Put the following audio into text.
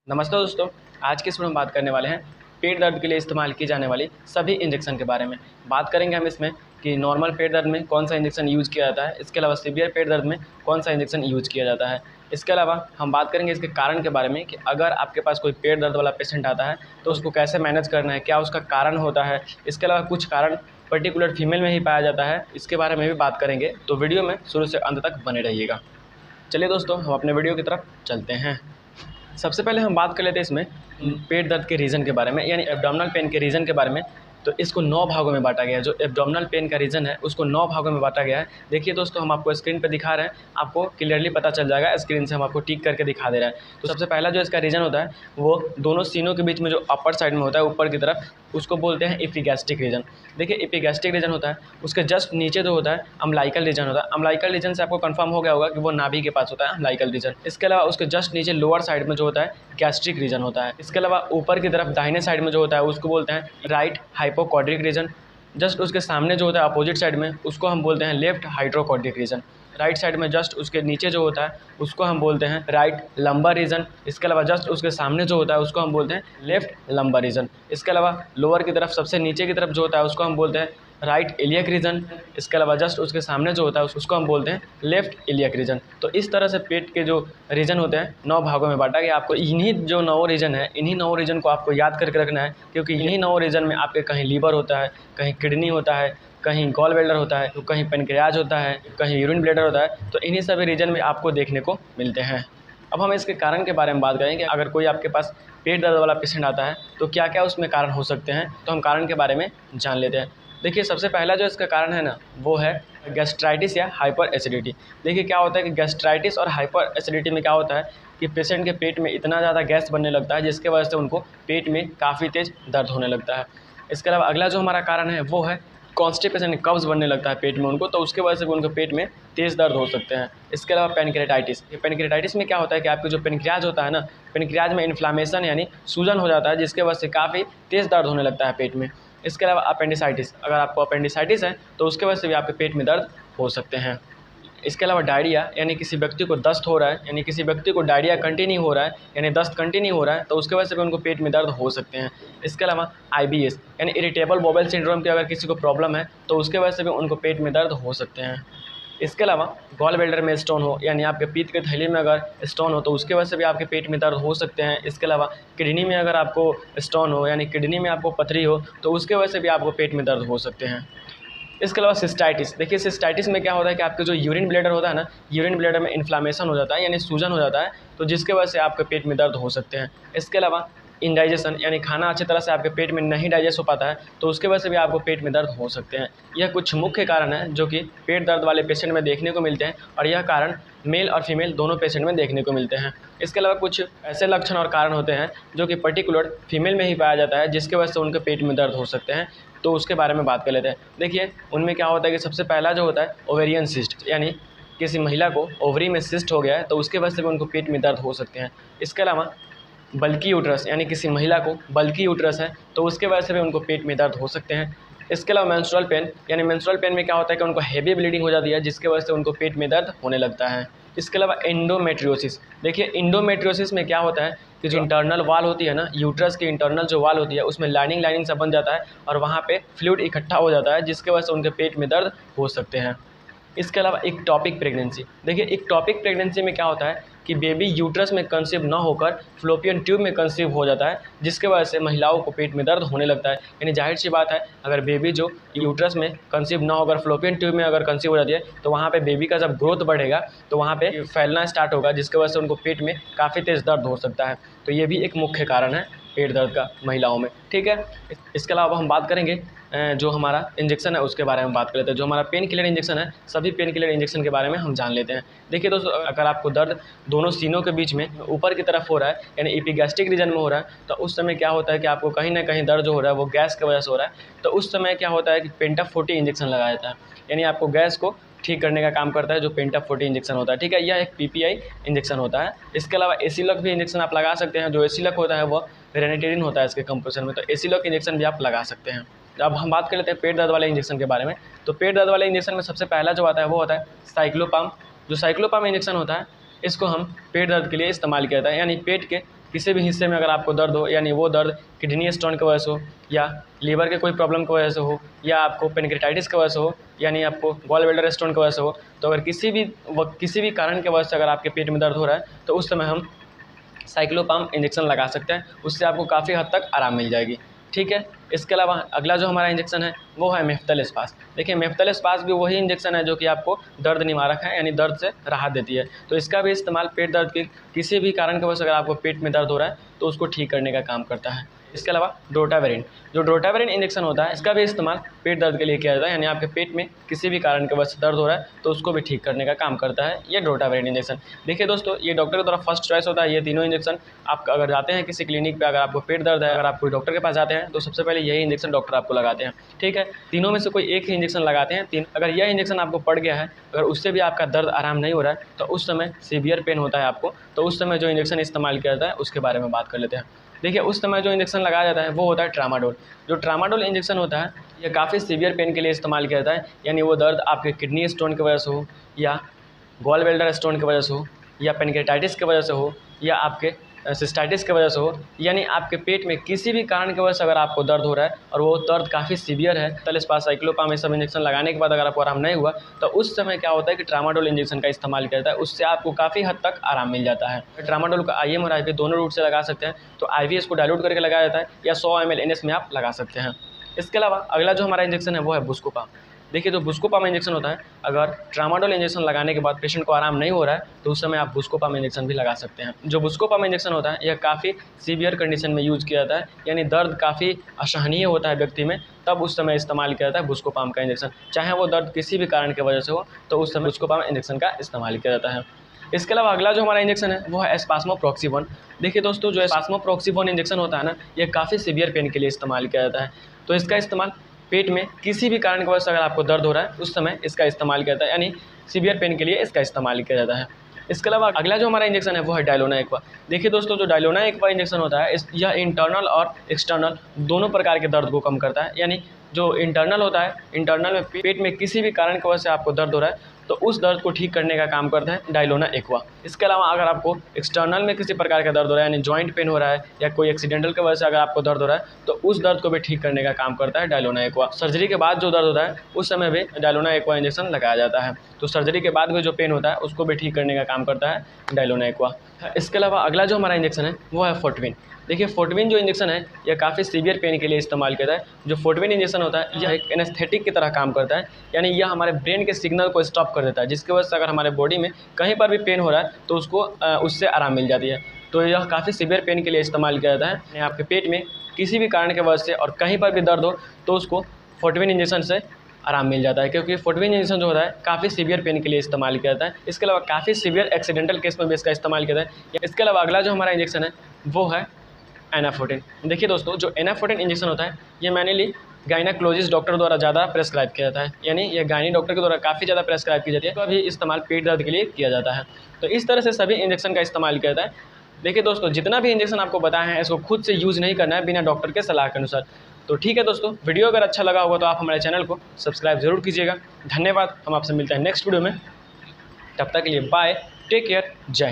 नमस्ते दोस्तों। आज की इस वीडियो में बात करने वाले हैं पेट दर्द के लिए इस्तेमाल की जाने वाली सभी इंजेक्शन के बारे में। बात करेंगे हम इसमें कि नॉर्मल पेट दर्द में कौन सा इंजेक्शन यूज़ किया जाता है, इसके अलावा सीवियर पेट दर्द में कौन सा इंजेक्शन यूज़ किया जाता है। इसके अलावा हम बात करेंगे इसके कारण के बारे में कि अगर आपके पास कोई पेट दर्द वाला पेशेंट आता है तो उसको कैसे मैनेज करना है, क्या उसका कारण होता है। इसके अलावा कुछ कारण पर्टिकुलर फीमेल में ही पाया जाता है, इसके बारे में भी बात करेंगे। तो वीडियो में शुरू से अंत तक बने रहिएगा। चलिए दोस्तों, हम अपने वीडियो की तरफ चलते हैं। सबसे पहले हम बात कर लेते हैं इसमें पेट दर्द के रीज़न के बारे में, यानी एब्डोमिनल पेन के रीज़न के बारे में। तो इसको 9 भागों में बांटा गया है। जो एब्डोमिनल पेन का रीज़न है उसको 9 भागों में बांटा गया है। देखिए दोस्तों, हम आपको स्क्रीन पे दिखा रहे हैं, आपको क्लियरली पता चल जाएगा। स्क्रीन से हम आपको टिक करके दिखा दे रहे हैं। तो सबसे पहला जो इसका रीज़न होता है वो दोनों सीनों के बीच में जो अपर साइड में होता है, ऊपर की तरफ, उसको बोलते हैं एपिगैस्ट्रिक रीजन। देखिए, एपिगैस्ट्रिक रीजन होता है, उसके जस्ट नीचे जो होता है अम्लाइकल रीजन होता है। अम्लाइकल रीजन से आपको कंफर्म हो गया होगा कि वो नाभि के पास होता है अम्लाइकल रीजन। इसके अलावा उसके जस्ट नीचे लोअर साइड में जो होता है गैस्ट्रिक रीजन होता है। इसके अलावा ऊपर की तरफ दाहिने साइड में जो होता है उसको बोलते हैं राइट हाइपोकॉड्रिक रीजन। जस्ट उसके सामने जो होता है अपोजिट साइड में उसको हम बोलते हैं लेफ्ट हाइड्रोकॉड्रिक रीजन। राइट साइड में जस्ट उसके नीचे जो होता है उसको हम बोलते हैं राइट लंबर रीजन। इसके अलावा जस्ट उसके सामने जो होता है उसको हम बोलते हैं लेफ्ट लंबर रीजन। इसके अलावा लोअर की तरफ सबसे नीचे की तरफ जो होता है उसको हम बोलते हैं राइट इलियक रीजन। इसके अलावा जस्ट उसके सामने जो होता है उसको हम बोलते हैं लेफ्ट इलियक रीजन। तो इस तरह से पेट के जो रीजन होते हैं 9 भागों में बांटा गया। आपको इन्हीं जो 9 रीजन है, इन्हीं 9 रीजन को आपको याद करके रखना है, क्योंकि इन्हीं 9 रीजन में आपके कहीं लीवर होता है, कहीं किडनी होता है, कहीं गॉल ब्लैडर होता है, तो कहीं पेनक्रियाज होता है, कहीं यूरिन ब्लैडर होता है। तो इन्हीं सभी रीजन में आपको देखने को मिलते हैं। अब हम इसके कारण के बारे में बात करेंगे। अगर कोई आपके पास पेट दर्द वाला पेशेंट आता है तो क्या क्या उसमें कारण हो सकते हैं, तो हम कारण के बारे में जान लेते हैं। देखिए, सबसे पहला जो इसका कारण है ना वो है गैस्ट्राइटिस या हाइपर एसिडिटी। देखिए, क्या होता है कि गैस्ट्राइटिस और हाइपर एसिडिटी में क्या होता है कि पेशेंट के पेट में इतना ज़्यादा गैस बनने लगता है जिसके वजह से उनको पेट में काफ़ी तेज़ दर्द होने लगता है। इसके अलावा अगला जो हमारा कारण है वो है कॉन्स्टिपेशन, कब्ज़ बनने लगता है पेट में उनको, तो उसके वजह से भी उनको पेट में तेज़ दर्द हो सकते हैं। इसके अलावा पेनक्रेटाइटिस। ये पेनक्रेटाइटिस में क्या होता है कि आपके जो पेनक्रियाज होता है ना, पेनक्रियाज में इन्फ्लामेशन यानी सूजन हो जाता है जिसके वजह से काफ़ी तेज़ दर्द होने लगता है पेट में। इसके अलावा अपेंडिसाइटिस, अगर आपको अपेंडिसाइटिस है तो उसके वजह से भी आपके पेट में दर्द हो सकते हैं। इसके अलावा डायरिया, यानी किसी व्यक्ति को दस्त हो रहा है, यानी किसी व्यक्ति को डायरिया कंटिन्यू हो रहा है, यानी दस्त कंटिन्यू हो रहा है, तो उसके वजह से भी उनको पेट में दर्द हो सकते हैं। इसके अलावा IBS यानी इरिटेबल बॉवल सिंड्रोम की अगर किसी को प्रॉब्लम है तो उसके वजह से भी उनको पेट में दर्द हो सकते हैं। इसके अलावा गॉल ब्लैडर में स्टोन हो, यानी आपके पीत के थैली में अगर स्टोन हो तो उसके वजह से भी आपके पेट में दर्द हो सकते हैं। इसके अलावा किडनी में अगर आपको स्टोन हो, यानी किडनी में आपको पथरी हो, तो उसके वजह से भी आपको पेट में दर्द हो सकते हैं। इसके अलावा सिस्टाइटिस। देखिए, सिस्टाइटिस में क्या होता है कि आपके जो यूरिन ब्लैडर होता है ना, यूरिन ब्लैडर में इन्फ्लामेशन हो जाता है, यानी सूजन हो जाता है, तो जिसके वजह से आपके पेट में दर्द हो सकते हैं। इसके अलावा इंडाइजेशन, यानी खाना अच्छी तरह से आपके पेट में नहीं डाइजेस्ट हो पाता है, तो उसके वजह से भी आपको पेट में दर्द हो सकते हैं। यह कुछ मुख्य कारण हैं जो कि पेट दर्द वाले पेशेंट में देखने को मिलते हैं, और यह कारण मेल और फीमेल दोनों पेशेंट में देखने को मिलते हैं। इसके अलावा कुछ ऐसे लक्षण और कारण होते हैं जो कि पर्टिकुलर फीमेल में ही पाया जाता है जिसके वजह से उनके पेट में दर्द हो सकते हैं, तो उसके बारे में बात कर लेते हैं। देखिए, उनमें क्या होता है कि सबसे पहला जो होता है ओवेरियन सिस्ट, यानी किसी महिला को ओवरी में सिस्ट हो गया है तो उसके वजह से भी उनको पेट में दर्द हो सकते हैं। इसके अलावा बल्की यूट्रस, यानी किसी महिला को बल्की यूट्रस है तो उसके वजह से भी उनको पेट में दर्द हो सकते हैं। इसके अलावा मेंस्ट्रुअल पेन, यानी मेंस्ट्रुअल पेन में क्या होता है कि उनको हेवी ब्लीडिंग हो जाती है जिसके वजह से उनको पेट में दर्द होने लगता है। इसके अलावा एंडोमेट्रियोसिस। देखिए, एंडोमेट्रियोसिस में क्या होता है कि जो इंटरनल वाल होती है ना, यूट्रस की इंटरनल जो वाल होती है उसमें लाइनिंग सा बन जाता है और वहाँ पे फ्लूइड इकट्ठा हो जाता है जिसके वजह से उनके पेट में दर्द हो सकते हैं। इसके अलावा इक्टोपिक प्रेगनेंसी। देखिए, इक्टोपिक प्रेगनेंसी में क्या होता है कि बेबी यूट्रस में कंसीव ना होकर फ्लोपियन ट्यूब में कंसीव हो जाता है जिसके वजह से महिलाओं को पेट में दर्द होने लगता है। यानी जाहिर सी बात है, अगर बेबी जो यूट्रस में कंसीव ना होकर फ्लोपियन ट्यूब में अगर कंसीव हो जाती है तो वहाँ पे बेबी का जब ग्रोथ बढ़ेगा तो वहाँ पे फैलना स्टार्ट होगा जिसकी वजह से उनको पेट में काफ़ी तेज़ दर्द हो सकता है। तो ये भी एक मुख्य कारण है पेट दर्द का महिलाओं में। ठीक है, इसके अलावा हम बात करेंगे जो हमारा इंजेक्शन है उसके बारे में बात कर लेते हैं। जो हमारा पेन किलर इंजेक्शन है, सभी पेन किलर इंजेक्शन के बारे में हम जान लेते हैं। देखिए दोस्तों, अगर आपको दर्द दोनों सीनों के बीच में ऊपर की तरफ हो रहा है, यानी एपिगैस्ट्रिक रीजन में हो रहा है, तो उस समय क्या होता है कि आपको कहीं ना कहीं दर्द जो हो रहा है वो गैस की वजह से हो रहा है। तो उस समय क्या होता है कि पेंटाफोर्टी इंजेक्शन लगाया जाता है, यानी आपको गैस को ठीक करने का काम करता है जो पेंटाफोर्टी इंजेक्शन होता है। ठीक है, यह एक PPI इंजेक्शन होता है। इसके अलावा एसिलॉक भी इंजेक्शन आप लगा सकते हैं। जो एसिलॉक होता है वो रेनिटेरिन होता है इसके कंपोजिशन में, तो एसिलॉक इंजेक्शन भी आप लगा सकते हैं। अब हम बात कर लेते हैं पेट दर्द वाले इंजेक्शन के बारे में। तो पेट दर्द वाले इंजेक्शन में सबसे पहला जो आता है वो होता है साइक्लोपाम। जो साइक्लोपाम इंजेक्शन होता है इसको हम पेट दर्द के लिए इस्तेमाल किया जाता है, यानी पेट के किसी भी हिस्से में अगर आपको दर्द हो, यानी वो दर्द किडनी स्टोन की वजह से हो, या लीवर के कोई प्रॉब्लम की वजह से हो, या आपको पेनक्रेटाइटिस की वजह से हो, यानी आपको गॉल ब्लैडर स्टोन की वजह से हो, तो अगर किसी भी कारण की वजह से अगर आपके पेट में दर्द हो रहा है तो उस समय हम साइक्लोपाम इंजेक्शन लगा सकते हैं। उससे आपको काफ़ी हद तक आराम मिल जाएगी। ठीक है। इसके अलावा अगला जो हमारा इंजेक्शन है वो है मेफ्टल स्पास। देखिए मेफ्टल स्पास भी वही इंजेक्शन है जो कि आपको दर्द निवारक है, यानी दर्द से राहत देती है। तो इसका भी इस्तेमाल पेट दर्द के किसी भी कारण की वजह से अगर आपको पेट में दर्द हो रहा है तो उसको ठीक करने का काम करता है। इसके अलावा ड्रोटावेरिन, जो ड्रोटावेरिन इंजेक्शन होता है इसका भी इस्तेमाल पेट दर्द के लिए किया जाता है, यानी आपके पेट में किसी भी कारण की वजह से दर्द हो रहा है तो उसको भी ठीक करने का काम करता है ये ड्रोटावेरिन इंजेक्शन। देखिए दोस्तों, ये डॉक्टर के द्वारा फर्स्ट चॉइस होता है ये तीनों इंजेक्शन। आप अगर जाते हैं किसी क्लिनिक पे, अगर आपको पेट दर्द है, अगर आप कोई डॉक्टर के पास जाते हैं तो सबसे पहले यही इंजेक्शन डॉक्टर आपको लगाते हैं। ठीक है। तीनों में से कोई एक ही इंजेक्शन लगाते हैं। अगर यह इंजेक्शन आपको पड़ गया है, अगर उससे भी आपका दर्द आराम नहीं हो रहा है तो उस समय सीवियर पेन होता है आपको, तो उस समय जो इंजेक्शन इस्तेमाल किया जाता है उसके बारे में बात कर लेते हैं। देखिए उस समय जो इंजेक्शन लगाया जाता है वो होता है ट्रामाडोल। जो ट्रामाडोल इंजेक्शन होता है ये काफ़ी सीवियर पेन के लिए इस्तेमाल किया जाता है, यानी वो दर्द आपके किडनी स्टोन की वजह से हो, या गॉल ब्लैडर स्टोन की वजह से हो, या पेनक्रेटाइटिस की वजह से हो, या आपके सिस्टाइटिस की वजह से हो, यानी आपके पेट में किसी भी कारण की वजह से अगर आपको दर्द हो रहा है और वो दर्द काफ़ी सीवियर है, तलेस्पास, साइक्लोपाम, ये सब इंजेक्शन लगाने के बाद अगर आपको आराम नहीं हुआ तो उस समय क्या होता है कि ट्रामाडोल इंजेक्शन का इस्तेमाल किया जाता है। उससे आपको काफ़ी हद तक आराम मिल जाता है। ट्रामाडोल का IM और IV दोनों रूट से लगा सकते हैं। तो IV इसको डाइल्यूट करके लगाया जाता है, या 100 ml NS में आप लगा सकते हैं। इसके अलावा अगला जो हमारा इंजेक्शन है वो है बुस्कोपाम। देखिए जो बुस्कोपाम इंजेक्शन होता है, अगर ट्रामाडोल इंजेक्शन लगाने के बाद पेशेंट को आराम नहीं हो रहा है तो उस समय आप बुस्कोपाम इंजेक्शन भी लगा सकते हैं। जो बुस्कोपाम इंजेक्शन होता है यह काफ़ी सीवियर कंडीशन में यूज़ किया जाता है, यानी दर्द काफ़ी असहनीय होता है व्यक्ति में, तब उस समय इस्तेमाल किया जाता है बुस्कोपाम का इंजेक्शन। चाहे वो दर्द किसी भी कारण की वजह से हो तो उस समय बुस्कोपाम इंजेक्शन का इस्तेमाल किया जाता है। इसके अलावा अगला जो हमारा इंजेक्शन है वो है स्पास्मोप्रोक्सीवन। देखिए दोस्तों, जो स्पास्मोप्रोक्सीवन इंजेक्शन होता है ना, ये काफ़ी सीवियर पेन के लिए इस्तेमाल किया जाता है। तो इसका इस्तेमाल पेट में किसी भी कारण की वजह से अगर आपको दर्द हो रहा है उस समय इसका इस्तेमाल किया जाता है, यानी सीवियर पेन के लिए इसका इस्तेमाल किया जाता है। इसके अलावा अगला जो हमारा इंजेक्शन है वो है डायलोना एक्वा। देखिए दोस्तों, जो डायलोना एक्वा इंजेक्शन होता है यह इंटरनल और एक्सटर्नल दोनों प्रकार के दर्द को कम करता है। यानी जो इंटरनल होता है, इंटरनल में पेट में किसी भी कारण की वजह से आपको दर्द हो रहा है तो उस दर्द को ठीक करने का काम करता है डायलोना एक्वा। इसके अलावा अगर आपको एक्सटर्नल में किसी प्रकार का दर्द हो रहा है, यानी जॉइंट पेन हो रहा है या कोई एक्सीडेंटल की वजह से अगर आपको दर्द हो रहा है तो उस दर्द को भी ठीक करने का काम करता है डायलोना एक्वा। सर्जरी के बाद जो दर्द होता है उस समय भी डायलोना एक्वा इंजेक्शन लगाया जाता है। तो सर्जरी के बाद भी जो पेन होता है उसको भी ठीक करने का काम करता है डायलोना एक्वा। इसके अलावा अगला जो हमारा इंजेक्शन है वो है फोर्टविन। देखिए फोर्टविन जो इंजेक्शन है यह काफ़ी सीवियर पेन के लिए इस्तेमाल किया जाता है। जो फोर्टविन इंजेक्शन होता है यह एक एनेस्थेटिक की तरह काम करता है, यानी यह हमारे ब्रेन के सिग्नल को स्टॉप कर देता है, जिसकी वजह से अगर हमारे बॉडी में कहीं पर भी पेन हो रहा है तो उसको उससे आराम मिल जाती है। तो यह काफ़ी सीवियर पेन के लिए इस्तेमाल किया जाता है, यानी आपके पेट में किसी भी कारण की वजह से और कहीं पर भी दर्द हो तो उसको फोर्टविन इंजेक्शन से आराम मिल जाता है, क्योंकि फोर्टविन इंजेक्शन जो होता है काफ़ी सीवियर पेन के लिए इस्तेमाल किया जाता है। इसके अलावा काफ़ी सीवियर एक्सीडेंटल केस में भी इसका इस्तेमाल किया जाता है। इसके अलावा अगला जो हमारा इंजेक्शन है वो है एनाफोर्टिन। देखिए दोस्तों, जो एनाफोर्टिन इंजेक्शन होता है ये मैनली गायनाकोलॉजिस्ट डॉक्टर द्वारा ज़्यादा प्रेस्क्राइब किया जाता है, यानी ये गायनी डॉक्टर के द्वारा काफ़ी ज़्यादा प्रेस्क्राइब की जाती है। तो अभी इस्तेमाल पेट दर्द के लिए किया जाता है। तो इस तरह से सभी इंजेक्शन का इस्तेमाल किया जाता है। देखिए दोस्तों, जितना भी इंजेक्शन आपको बताया है इसको खुद से यूज़ नहीं करना है बिना डॉक्टर के सलाह के अनुसार। तो ठीक है दोस्तों, वीडियो अगर अच्छा लगा होगा तो आप हमारे चैनल को सब्सक्राइब जरूर कीजिएगा। धन्यवाद। हम आपसे मिलते हैं नेक्स्ट वीडियो में। तब तक के लिए बाय, टेक केयर, जय हिंद।